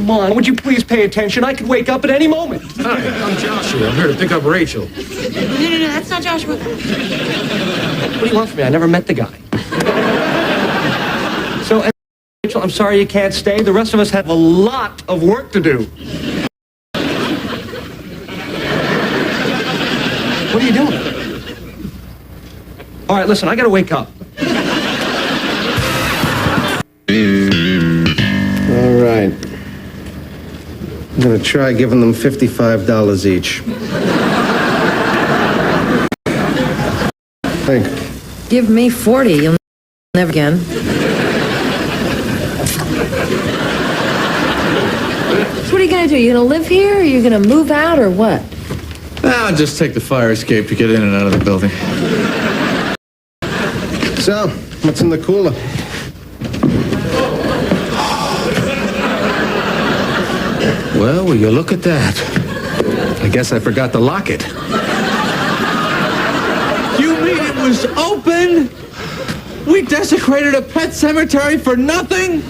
come on. Would you please pay attention? I could wake up at any moment. Hi, I'm Joshua. I'm here to pick up Rachel. No, that's not Joshua. What do you want from me? I never met the guy. So, Rachel, I'm sorry you can't stay. The rest of us have a lot of work to do. What are you doing? All right, listen, I gotta wake up. All right. I'm gonna try giving them $55 each. Think. Give me 40, you'll never again. So what are you gonna do? You gonna live here, or you gonna move out, or what? I'll just take the fire escape to get in and out of the building. So, what's in the cooler? Well, will you look at that? I guess I forgot to lock it. You mean it was open? We desecrated a pet cemetery for nothing?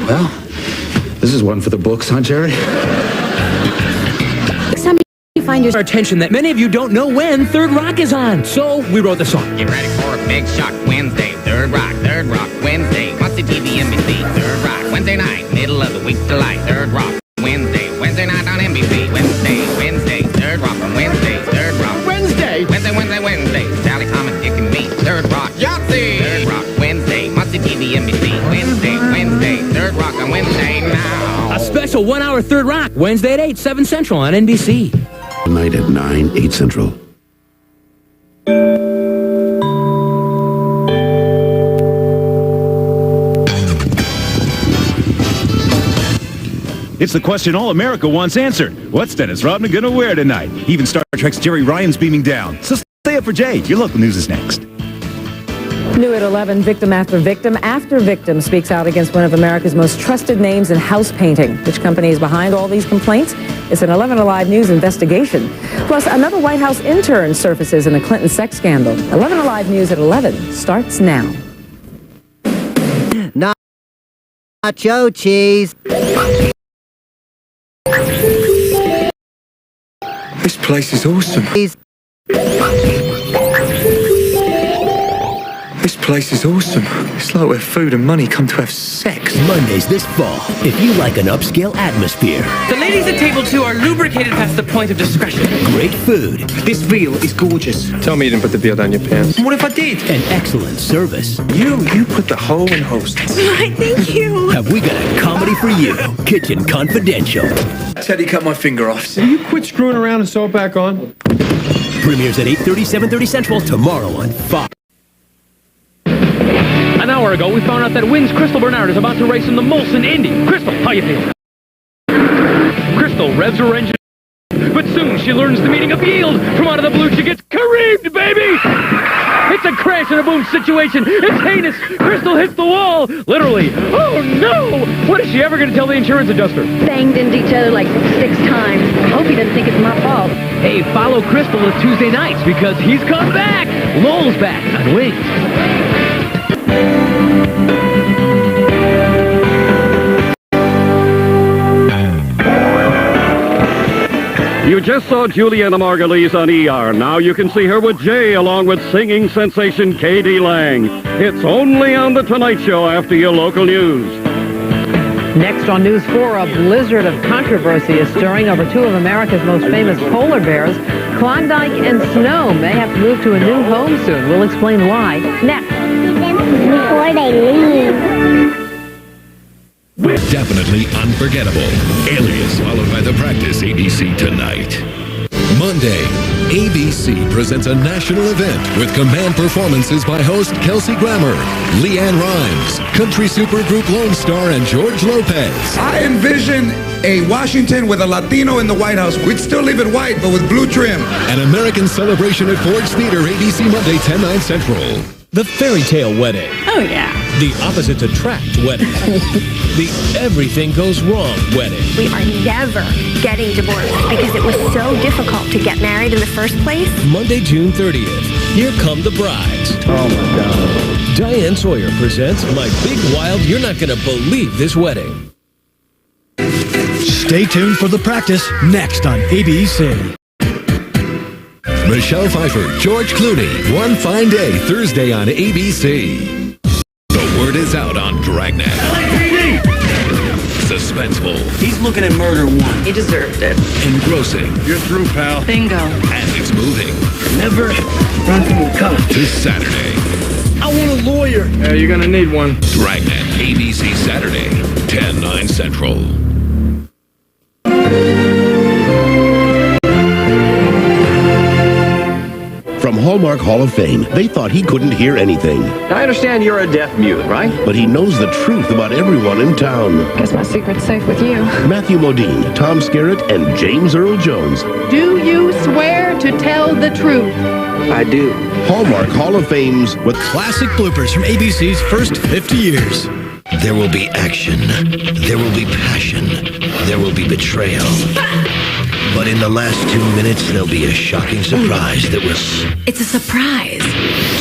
Well, this is one for the books, huh, Jerry? Find your attention that many of you don't know when Third Rock is on, so we wrote the song. Get ready for a big shock Wednesday, Third Rock Wednesday, must-see TV NBC, Third Rock Wednesday night, middle of the week delight, Third Rock Wednesday night on NBC, Wednesday, Third Rock on Wednesday, Third Rock Wednesday, Sally, Tom, and Dick and me, Third Rock Yahtzee, Third Rock Wednesday, must-see TV NBC, Wednesday, Third Rock on Wednesday now. A special 1 hour Third Rock, Wednesday at 8, 7 Central on NBC. Tonight at 9, 8 Central. It's the question all America wants answered. What's Dennis Rodman gonna wear tonight? Even Star Trek's Jerry Ryan's beaming down. So stay up for Jay. Your local news is next. New at 11, Victim After Victim speaks out against one of America's most trusted names in house painting. Which company is behind all these complaints? It's an 11 Alive News investigation. Plus, another White House intern surfaces in a Clinton sex scandal. 11 Alive News at 11 starts now. Nacho cheese. This place is awesome. This place is awesome. It's like where food and money come to have sex. Mondays this fall, if you like an upscale atmosphere. The ladies at table 2 are lubricated past the point of discretion. Great food. This veal is gorgeous. Tell me you didn't put the veal down your pants. What if I did? And excellent service. You put the hoe in host. Thank you. Have we got a comedy for you? Kitchen Confidential. Teddy cut my finger off. Will you quit screwing around and sew it back on? Premieres at 8:30, 7:30 Central tomorrow on Fox. An hour ago, we found out that Wynn's Crystal Bernard is about to race in the Molson Indy. Crystal, how you feeling? Crystal revs her engine, but soon she learns the meaning of yield. From out of the blue, she gets careened, baby! It's a crash and a boom situation. It's heinous. Crystal hits the wall. Literally. Oh, no! What is she ever going to tell the insurance adjuster? Banged into each other like 6 times. I hope he doesn't think it's my fault. Hey, follow Crystal to Tuesday nights because he's come back. Lowell's back on Wings. You just saw Juliana Margulies on ER. Now you can see her with Jay along with singing sensation K.D. Lang. It's only on The Tonight Show after your local news. Next on News 4, a blizzard of controversy is stirring over 2 of America's most famous polar bears. Klondike and Snow may have to move to a new home soon. We'll explain why next. Before they leave. Definitely unforgettable. Alias followed by The Practice, ABC Tonight. Monday, ABC presents a national event with command performances by host Kelsey Grammer, Leanne Rhymes, country supergroup Lone Star, and George Lopez. I envision a Washington with a Latino in the White House. We'd still leave it white, but with blue trim. An American celebration at Ford's Theater, ABC Monday, 10, 9 Central. The fairy tale wedding. Oh, yeah. The opposites attract wedding. The everything goes wrong wedding. We are never getting divorced because it was so difficult to get married in the first place. Monday, June 30th. Here come the brides. Oh, my God. Diane Sawyer presents My Big Wild You're Not Gonna Believe This Wedding. Stay tuned for The Practice next on ABC. Michelle Pfeiffer, George Clooney, One Fine Day, Thursday on ABC. The word is out on Dragnet. Suspenseful. He's looking at murder one. He deserved it. Engrossing. You're through, pal. Bingo. And it's moving. Never run from the cops. To Saturday. I want a lawyer. Yeah, you're gonna need one. Dragnet, ABC Saturday, 10/9 Central. From Hallmark Hall of Fame, they thought he couldn't hear anything. I understand you're a deaf mute, right? But he knows the truth about everyone in town. Guess my secret's safe with you. Matthew Modine, Tom Skerritt, and James Earl Jones. Do you swear to tell the truth? I do. Hallmark Hall of Fames with Classic bloopers from ABC's first 50 years. There will be action. There will be passion. There will be betrayal. But in the last 2 minutes, there'll be a shocking surprise that will... It's a surprise.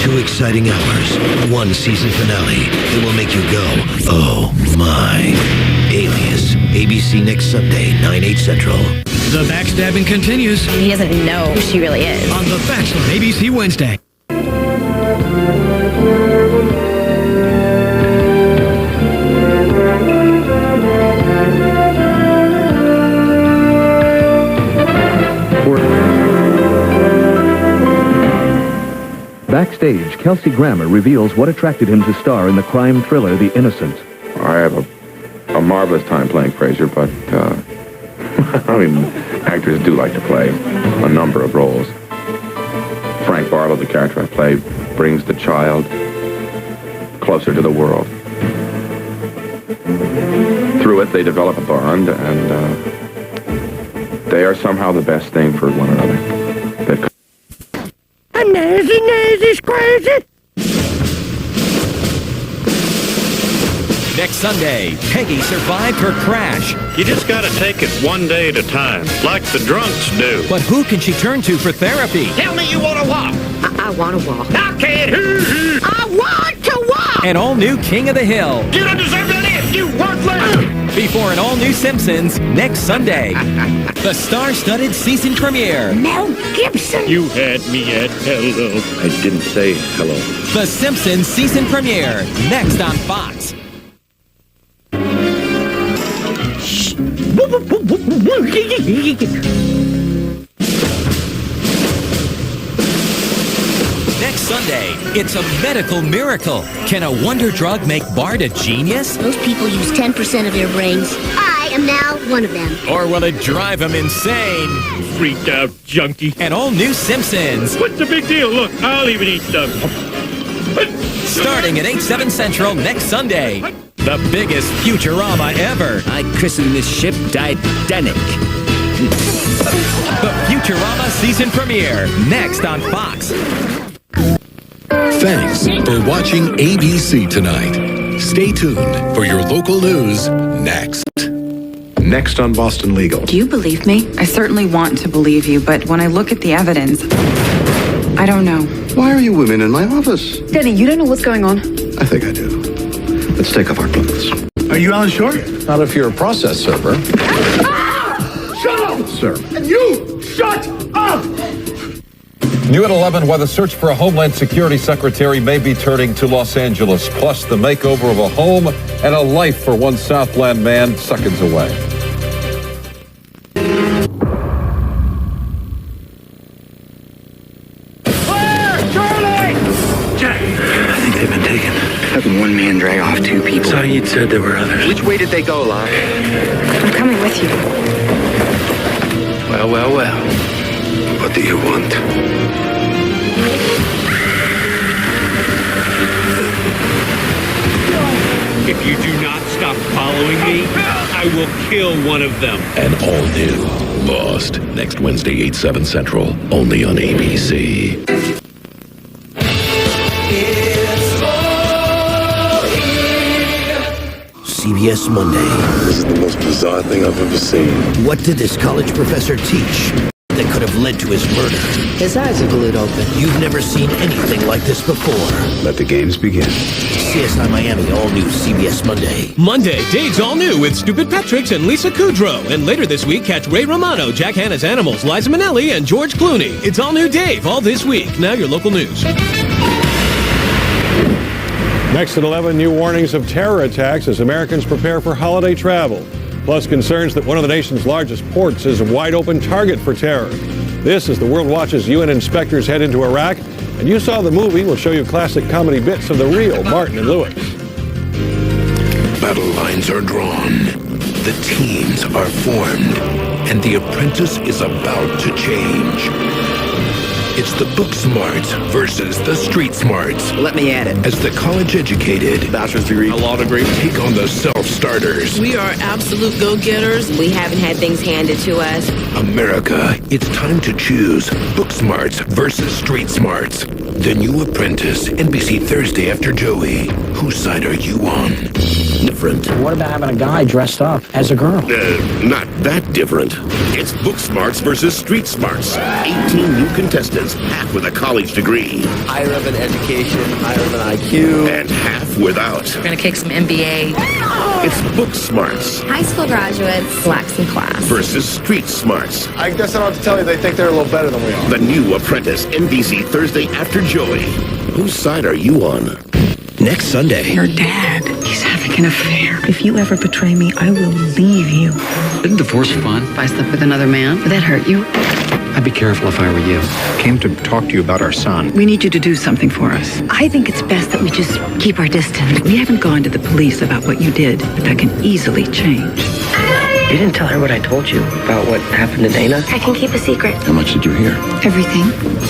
2 exciting hours, 1 season finale that will make you go, oh my. Alias, ABC next Sunday, 9/8 Central. The backstabbing continues. He doesn't know who she really is. On The Bachelor, ABC Wednesday. Backstage, Kelsey Grammer reveals what attracted him to star in the crime thriller The Innocent. I have a marvelous time playing Fraser, but, I mean, actors do like to play a number of roles. Frank Barlow, the character I play, brings the child closer to the world. Through it, they develop a bond, and they are somehow the best thing for one another. Nazy's crazy. Next Sunday, Peggy survived her crash. You just gotta take it one day at a time, like the drunks do. But who can she turn to for therapy? Tell me you wanna walk. I want to walk. I can't. I want to walk. An all-new King of the Hill. You don't deserve to live, you worthless. Before an all-new Simpsons next Sunday. The star-studded season premiere. Mel Gibson. You had me at hello. I didn't say hello. The Simpsons season premiere next on Fox. Next Sunday, it's a medical miracle. Can a wonder drug make Bart a genius? Most people use 10% of their brains. I am now one of them. Or will it drive him insane? Freaked out junkie. An all-new Simpsons. What's the big deal? Look, I'll even eat some. Starting at 8/7 Central next Sunday. The biggest Futurama ever. I christened this ship Titanic. The Futurama season premiere next on Fox. Thanks for watching ABC tonight. Stay tuned for your local news next. Next on Boston Legal. Do you believe me? I certainly want to believe you, but when I look at the evidence, I don't know. Why are you women in my office? Danny, you don't know what's going on? I think I do. Let's take off our clothes. Are you Alan Shore? Not if you're a process server. Shut up! Sir. And you, shut up! New at 11, why the search for a Homeland Security Secretary may be turning to Los Angeles, plus the makeover of a home and a life for one Southland man seconds away. They've been taken. Having one man drag off 2 people. Saeed said there were others. Which way did they go, Locke? I'm coming with you. Well, well, well. What do you want? If you do not stop following me, I will kill one of them. And all new Lost next Wednesday, 8/7 Central, only on ABC. CBS Monday. This is the most bizarre thing I've ever seen. What did this college professor teach? that could have led to his murder. His eyes are glued open. You've never seen anything like this before. Let the games begin. CSI Miami, all new CBS Monday. Monday, Dave's all new with Stupid Patricks and Lisa Kudrow. And later this week, catch Ray Romano, Jack Hanna's Animals, Liza Minnelli, and George Clooney. It's all new Dave, all this week. Now your local news. Next at 11, new warnings of terror attacks as Americans prepare for holiday travel. Plus concerns that one of the nation's largest ports is a wide open target for terror. This is the World Watch's UN inspectors head into Iraq. And you saw the movie. We'll show you classic comedy bits of the real Martin and Lewis. Battle lines are drawn. The teams are formed. And the apprentice is about to change. It's the book smarts versus the street smarts. Let me at it. As the college-educated, bachelor's degree, a law degree, take on the self-starters. We are absolute go-getters. We haven't had things handed to us. America, it's time to choose book smarts versus street smarts. The New Apprentice, NBC Thursday after Joey. Whose side are you on? Different. What about having a guy dressed up as a girl? Not that different. It's book smarts versus street smarts. 18 new contestants, half with a college degree. Higher of an education, higher of an IQ. And half without. We're going to kick some MBA. It's book smarts High school graduates lack some class. versus street smarts. I guess I don't have to tell you, they think they're a little better than we are. The New Apprentice, NBC Thursday after Joey. Whose side are you on? Next Sunday. Your dad, he's having an affair. If you ever betray me, I will leave you. Isn't divorce fun? If I slept with another man, would that hurt you? I'd be careful if I were you. Came to talk to you about our son. We need you to do something for us. I think it's best that we just keep our distance. We haven't gone to the police about what you did, but that can easily change. You didn't tell her what I told you about what happened to Dana? I can keep a secret. How much did you hear? Everything.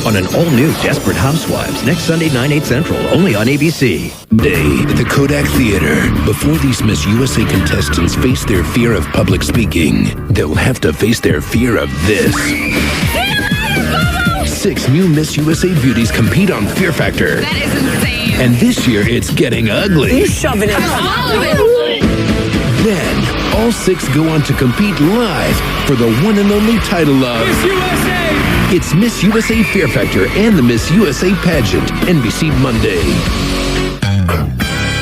On an all-new Desperate Housewives, next Sunday, 9/8 Central, only on ABC. Day at the Kodak Theater. Before these Miss USA contestants face their fear of public speaking, they'll have to face their fear of this. 6 new Miss USA beauties compete on Fear Factor. That is insane. And this year it's getting ugly. You shoving it. Then all 6 go on to compete live for the one and only title of Miss USA! It's Miss USA Fear Factor and the Miss USA pageant, NBC Monday.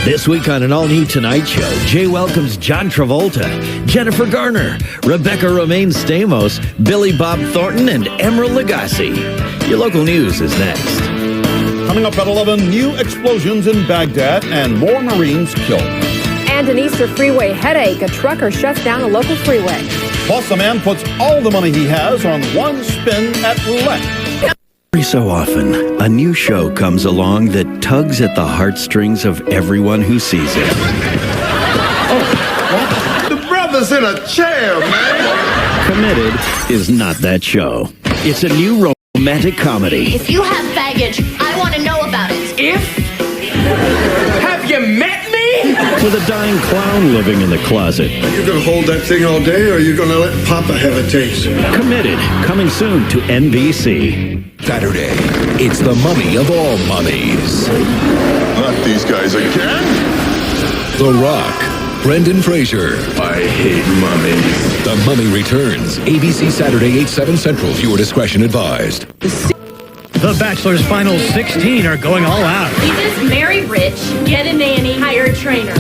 This week on an all-new Tonight Show, Jay welcomes John Travolta, Jennifer Garner, Rebecca Romaine Stamos, Billy Bob Thornton, and Emerald Lagasse. Your local news is next. Coming up at 11, new explosions in Baghdad and more Marines killed. And an Easter freeway headache. A trucker shuts down a local freeway. Plus, a man puts all the money he has on one spin at roulette. Every so often, a new show comes along that tugs at the heartstrings of everyone who sees it. The brother's in a chair, man. Committed is not that show. It's a new romantic comedy. If you have baggage, I want to know about it. Have you met me? With a dying clown living in the closet. Are you going to hold that thing all day, or are you going to let Papa have a taste? Committed, coming soon to NBC. Saturday, it's the mummy of all mummies. Not these guys again? The Rock, Brendan Fraser. I hate mummies. The Mummy returns. ABC Saturday, 8/7 Central. Viewer discretion advised. The Bachelor's final 16 are going all out. We just marry rich, get a nanny, hire a trainer.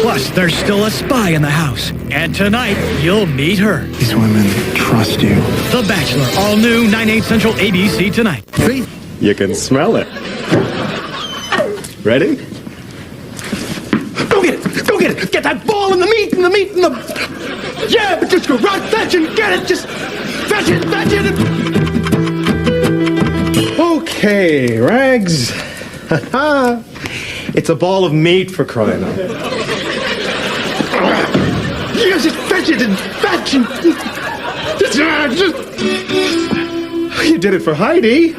Plus, there's still a spy in the house. And tonight, you'll meet her. These women trust you. The Bachelor, all new, 9/8 Central, ABC tonight. You can smell it. Ready? Go get it! Go get it! Get that ball in the meat, in the meat, in the... Yeah, but just go right, fetch it, get it! Just fetch it, fetch it! Okay, Rags. It's a ball of meat for crying out. You just fetch it and fetch it. You did it for Heidi.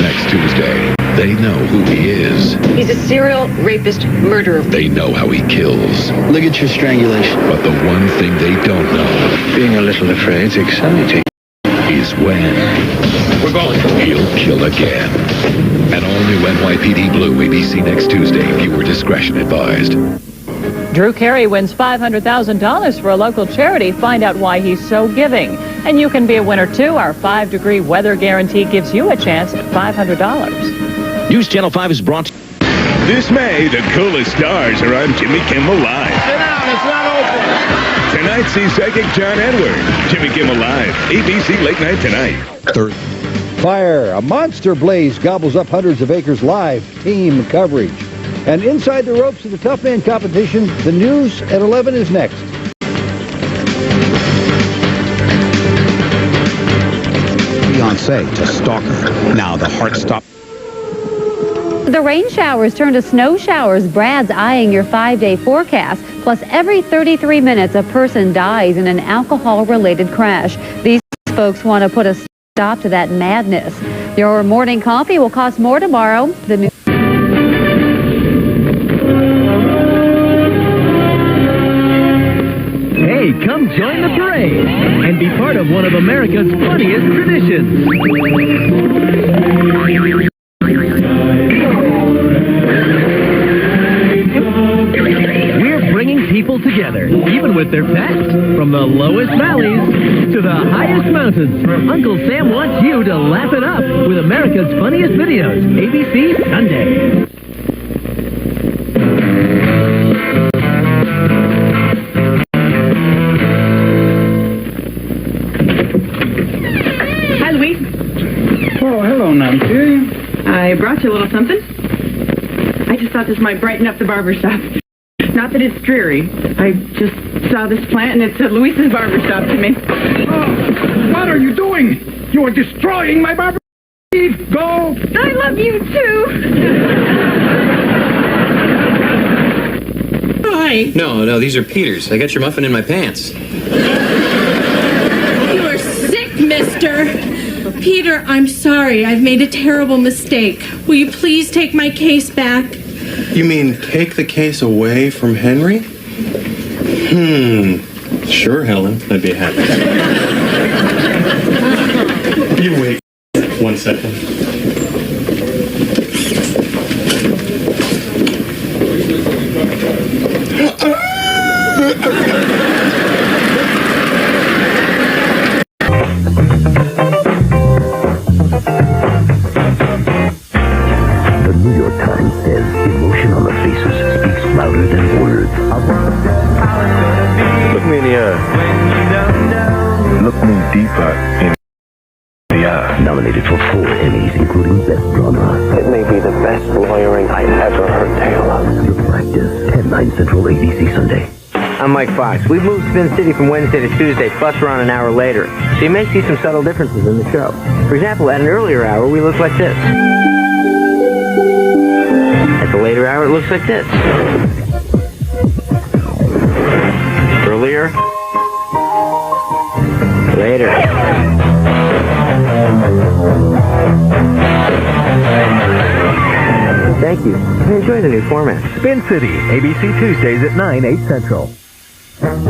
Next Tuesday, they know who he is. He's a serial rapist murderer. They know how he kills. Look at your strangulation. But the one thing they don't know Being a little afraid's exciting. is when We're going. he'll kill again. An all-new NYPD Blue, ABC next Tuesday. Viewer discretion advised. Drew Carey wins $500,000 for a local charity. Find out why he's so giving. And you can be a winner, too. Our 5-degree weather guarantee gives you a chance at $500. News Channel 5 is brought to you. This May, the coolest stars are on Jimmy Kimmel Live. Sit down, it's not open. Tonight, see psychic John Edward. Jimmy Kimmel Live, ABC Late Night Tonight. Fire, a monster blaze gobbles up hundreds of acres. Live team coverage. And inside the ropes of the Tough Man competition, the news at 11 is next. Beyonce to stalker. Now the heart stop. The rain showers turn to snow showers. Brad's eyeing your 5-day forecast. Plus, every 33 minutes, a person dies in an alcohol-related crash. These folks want to put a stop to that madness. Your morning coffee will cost more tomorrow. The new Hey, come join the parade and be part of one of America's funniest traditions. We're bringing people together, even with their pets, from the lowest valleys to the highest mountains. Uncle Sam wants you to laugh it up with America's funniest videos, ABC Sunday. Hi, Louise. Oh, hello, Nancy. I brought you a little something. I just thought this might brighten up the barber shop. Not that it's dreary. I just saw this plant and it said Louise's barber shop to me. Oh, what are you doing? You are destroying my barber. Go. I love you too. Hi. No, these are Peter's. I got your muffin in my pants. You are sick, mister. Peter, I'm sorry. I've made a terrible mistake. Will you please take my case back? You mean take the case away from Henry? Sure, Helen. I'd be happy. You wait 1 second. The New York Times says emotion on the faces speaks louder than words. Look me in the eye. Look me deeper in the eye. Nominated for 4 Emmys, including Best Drama. It may be the best lawyering I ever heard tale of. The Practice, 10, 9 Central, ABC Sunday. I'm Mike Fox. We've moved Spin City from Wednesday to Tuesday, plus we're on an hour later. So you may see some subtle differences in the show. For example, at an earlier hour, we look like this. At the later hour, it looks like this. Earlier. Later. Thank you. I enjoy the new format. Spin City, ABC Tuesdays at 9, 8 Central.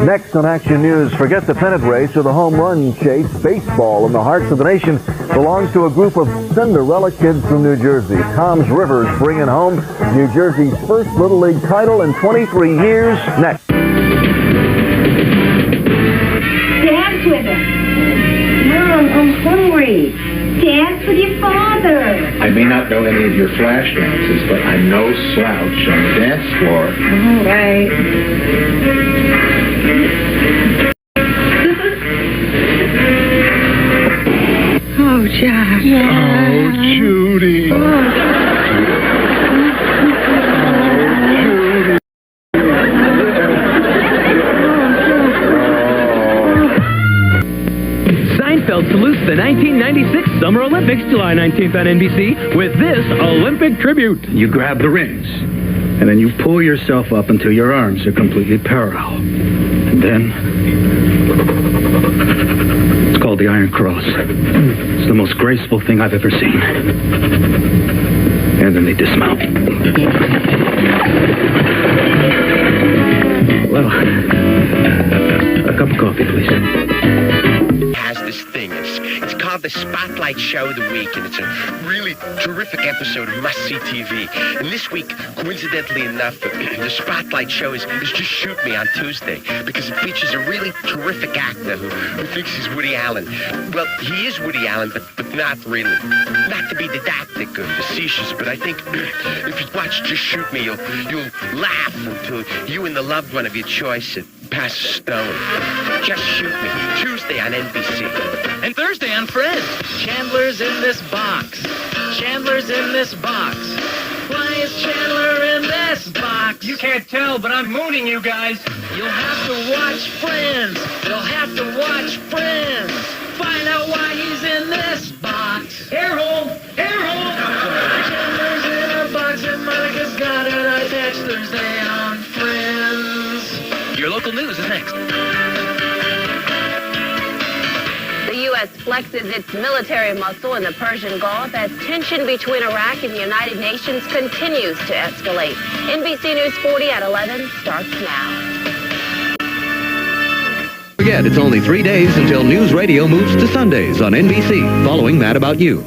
Next on Action News, forget the pennant race or the home run chase. Baseball in the hearts of the nation belongs to a group of Cinderella kids from New Jersey. Tom's Rivers bringing home New Jersey's first Little League title in 23 years. Next. Dance with us. Mom, I'm hungry. Dance with your father. I may not know any of your flash dances, but I'm no slouch on the dance floor. All right. Oh, Jack. Oh, Judy. Seinfeld salutes the 1996 Summer Olympics, July 19th on NBC, with this Olympic tribute. You grab the rings, and then you pull yourself up until your arms are completely parallel. And then it's called the Iron Cross. It's the most graceful thing I've ever seen. And then they dismount. Well, a cup of coffee, please. Has this thing. It's called the Spotlight Show of the Week, and it's a really terrific episode of must-see TV. And this week, coincidentally enough, the Spotlight Show is Just Shoot Me on Tuesday, because it features a really terrific actor who thinks he's Woody Allen. Well, he is Woody Allen, but not really. Not to be didactic or facetious, but I think if you watch Just Shoot Me, you'll laugh until you and the loved one of your choice pass a stone. Just Shoot Me, Tuesday on NBC. And Thursday on Friends, Chandler's in this box. Chandler's in this box. Why is Chandler in this box? You can't tell, but I'm mooning you guys. You'll have to watch Friends. You'll have to watch Friends. Find out why he's in this box. Air hole! Air hole! Chandler's in a box and Monica's got an eye patch. Thursday on Friends. Your local news is next. The U.S. flexes its military muscle in the Persian Gulf as tension between Iraq and the United Nations continues to escalate. NBC News 40 at 11 starts now. Forget, it's only 3 days until News Radio moves to Sundays on NBC, following Mad About You.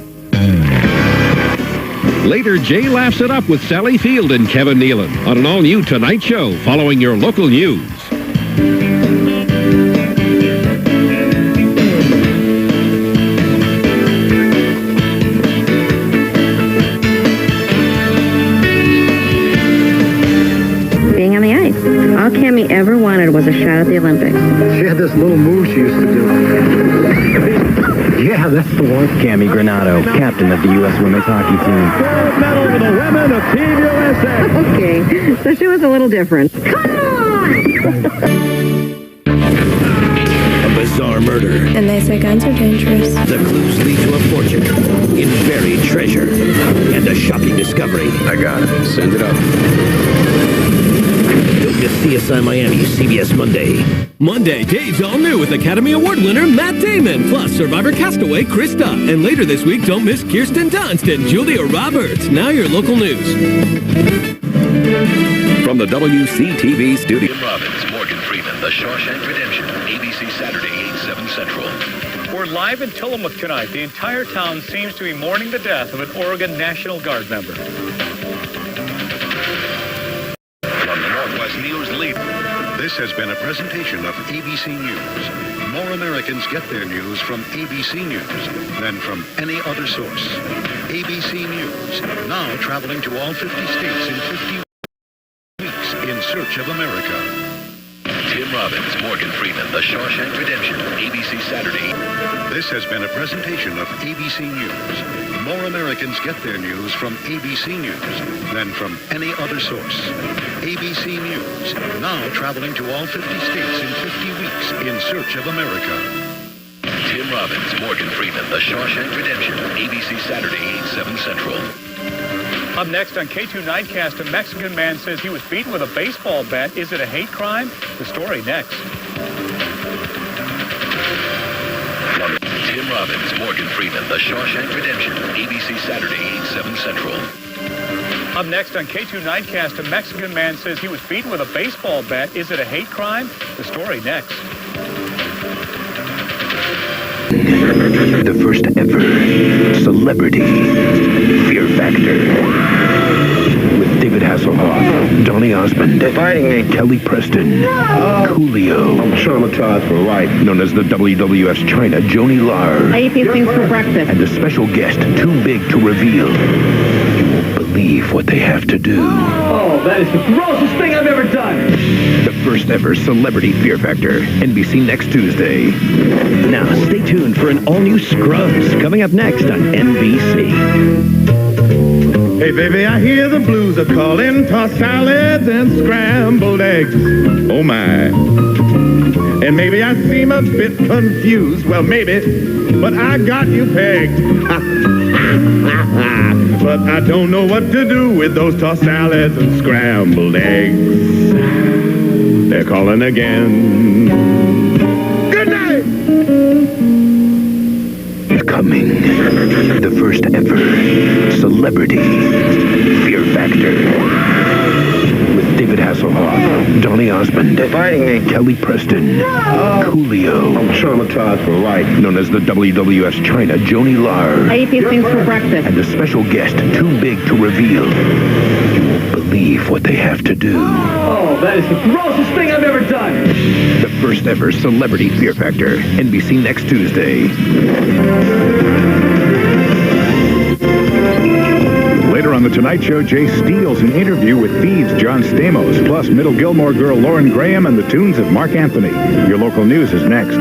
Later, Jay laughs it up with Sally Field and Kevin Nealon on an all-new Tonight Show, following your local news. Being on the ice. All Cammie ever wanted was a shot at the Olympics. She had this little move she used to do. Yeah, that's the one. Cammie Granado, captain of the U.S. women's hockey team. Gold medal for the women of Team USA. Okay, so she was a little different. Come on! A bizarre murder. And they say guns are dangerous. The clues lead to a fortune in buried treasure and a shocking discovery. I got it. Send it up. Don't miss CSI Miami, CBS Monday. Monday, Dave's all new with Academy Award winner Matt Damon, plus Survivor castaway Krista. And later this week, don't miss Kirsten Dunst and Julia Roberts. Now your local news. From the WCTV studio. Tim Robbins, Morgan Freeman, The Shawshank Redemption, ABC Saturday, 8/7 Central. We're live in Tillamook tonight. The entire town seems to be mourning the death of an Oregon National Guard member. From the Northwest News Lead. This has been a presentation of ABC News. More Americans get their news from ABC News than from any other source. ABC News, now traveling to all 50 states in 50 weeks in search of America. Tim Robbins, Morgan Freeman, The Shawshank Redemption, ABC Saturday. This has been a presentation of ABC News. More Americans get their news from ABC News than from any other source. ABC News, now traveling to all 50 states in 50 weeks in search of America. Tim Robbins, Morgan Freeman, The Shawshank Redemption, ABC Saturday, 8/7 Central. Up next on K2 Nightcast, a Mexican man says he was beaten with a baseball bat. Is it a hate crime? The story next. Tim Robbins, Morgan Freeman, The Shawshank Redemption, ABC Saturday, 8/7 Central. Up next on K2 Nightcast, a Mexican man says he was beaten with a baseball bat. Is it a hate crime? The story next. The first ever celebrity Fear Factor. With David Hasselhoff, Donny Osmond, fighting me, Kelly Preston, Coolio. I'm traumatized for life. Known as the WWF's China, Joni Lar. I eat these things for breakfast. And a special guest too big to reveal. You won't believe what they have to do. Oh, that is the grossest thing I've ever done. The first ever celebrity Fear Factor. NBC next Tuesday. Now, stay tuned for an all-new Scrubs coming up next on NBC. Hey, baby, I hear the blues are calling. Tossed salads and scrambled eggs. Oh, my. And maybe I seem a bit confused. Well, maybe. But I got you pegged. But I don't know what to do with those tossed salads and scrambled eggs. They're calling again. Good night! Coming, the first ever celebrity Fear Factor. With David Hasselhoff, Donny Osmond. They're fighting me. Kelly Preston. Coolio. I'm traumatized for life. Known as the WWF's China, Joni Lar. I eat these things for breakfast. And a special guest too big to reveal. You won't believe what they have to do. Oh, that is the grossest thing I've ever done. The first ever Celebrity Fear Factor. NBC next Tuesday. Later on The Tonight Show, Jay steals an interview with Thieves' John Stamos, plus Middle Gilmore girl Lauren Graham and the tunes of Mark Anthony. Your local news is next.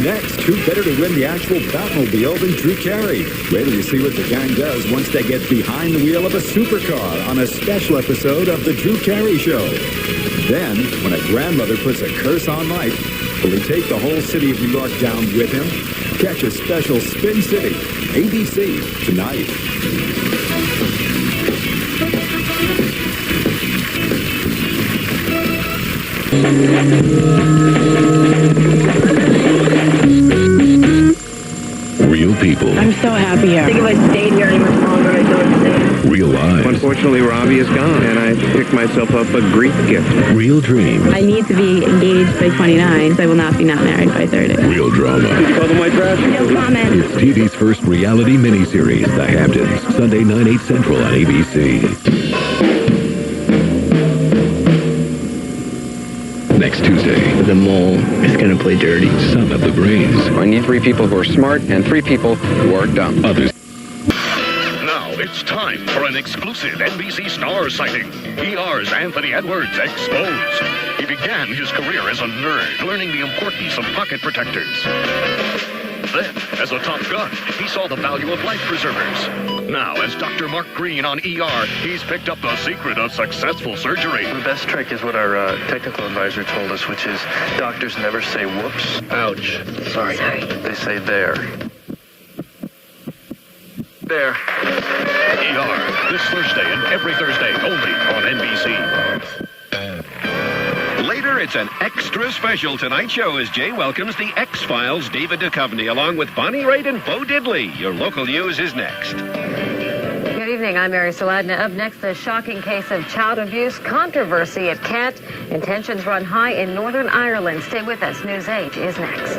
Next, who better to win the actual Batmobile than Drew Carey? Wait till you see what the gang does once they get behind the wheel of a supercar on a special episode of The Drew Carey Show. Then, when a grandmother puts a curse on Mike, will he take the whole city of New York down with him? Catch a special Spin City, ABC, tonight. Real people. I'm so happy here. I think if I stayed here any much longer, I'd go insane. Real lives. Unfortunately, Robbie is gone, and I picked myself up a grief gift. Real dreams. I need to be engaged by 29, so I will not be not married by 30. Real drama. Cover my trash? No comment. It's TV's first reality miniseries, The Hamptons, Sunday 9, 8 Central on ABC. Next Tuesday, The mole is going to play dirty. Son of the Brains. I need 3 people who are smart and 3 people who are dumb. Others. Now it's time for an exclusive NBC star sighting. ER's Anthony Edwards exposed. He began his career as a nerd, learning the importance of pocket protectors. Then, as a top gun, he saw the value of life preservers. Now, as Dr. Mark Green on ER, he's picked up the secret of successful surgery. The best trick is what our technical advisor told us, which is doctors never say whoops. Ouch. Sorry. They say there. There. ER, this Thursday and every Thursday, only on NBC. Later, it's an extra special Tonight Show as Jay welcomes the X-Files' David Duchovny along with Bonnie Raitt and Bo Diddley. Your local news is next. Good evening, I'm Mary Saladna. Up next, a shocking case of child abuse controversy at Kent, and tensions run high in Northern Ireland. Stay with us. News 8 is next.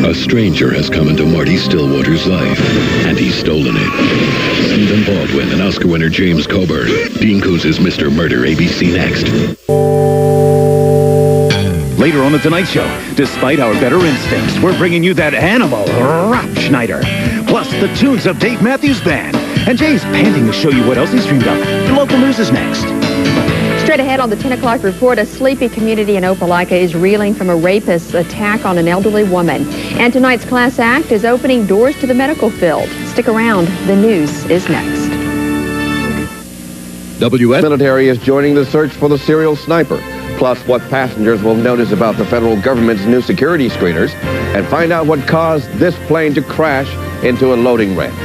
A stranger has come into Marty Stillwater's life, and he's stolen it. Stephen Baldwin and Oscar winner James Coburn. Dean Kouz's Mr. Murder, ABC next. Later on The Tonight Show, despite our better instincts, we're bringing you that animal, Rob Schneider. Plus the tunes of Dave Matthews Band. And Jay's panting to show you what else he's dreamed of. The local news is next. Straight ahead on the 10 o'clock report, a sleepy community in Opelika is reeling from a rapist's attack on an elderly woman. And tonight's class act is opening doors to the medical field. Stick around. The news is next. WS military is joining the search for the serial sniper. Plus, what passengers will notice about the federal government's new security screeners, and find out what caused this plane to crash into a loading ramp.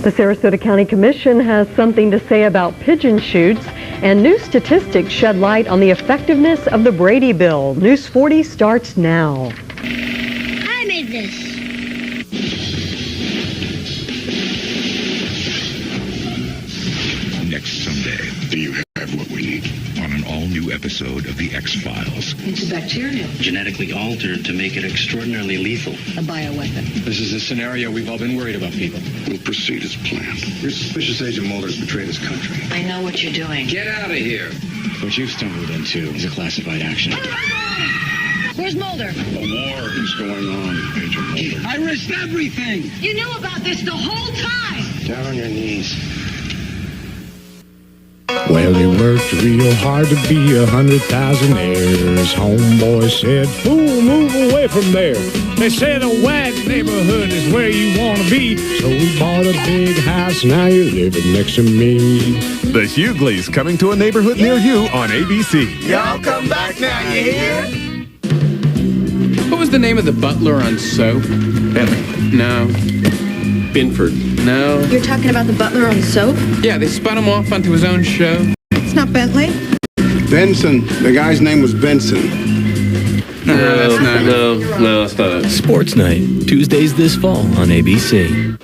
The Sarasota County Commission has something to say about pigeon shoots, and new statistics shed light on the effectiveness of the Brady Bill. News 40 starts now. I made this. Next Sunday, do you have what we need on an all-new episode of The X-Files? It's a bacterium. Genetically altered to make it extraordinarily lethal. A bioweapon. This is the scenario we've all been worried about, people. We'll proceed as planned. Your suspicious Agent Mulder's betrayed his country. I know what you're doing. Get out of here! What you've stumbled into is a classified action. Where's Mulder? A war is going on, Agent Mulder. I risked everything. You knew about this the whole time. Down on your knees. Well, they worked real hard to be 100,000 heirs. Homeboy said, fool, move away from there. They said a white neighborhood is where you want to be. So we bought a big house, now you're living next to me. The Hugleys coming to a neighborhood near you on ABC. Y'all come back now, you hear? What was the name of the butler on Soap? Henry. No. Binford. No. You're talking about the butler on Soap? Yeah, they spun him off onto his own show. It's not Bentley? Benson. The guy's name was Benson. No, that's not it. No, that's not it. Sports Night, Tuesdays this fall on ABC.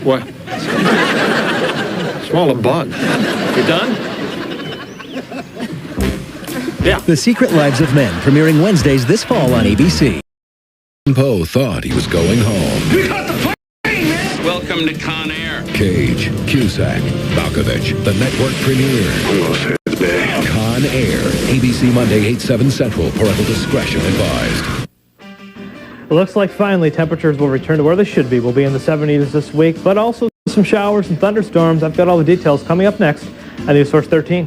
What? Swallow a bug. You done? Yeah. The Secret Lives of Men, premiering Wednesdays this fall on ABC. Poe thought he was going home. We got the plane, man! Welcome to Con Air. Cage, Cusack, Malkovich, the network premiere. I'm gonna say it's bad. Con Air, ABC Monday, 8/7 Central. Parental discretion advised. It looks like finally temperatures will return to where they should be. We'll be in the 70s this week, but also some showers and thunderstorms. I've got all the details coming up next on News Source 13.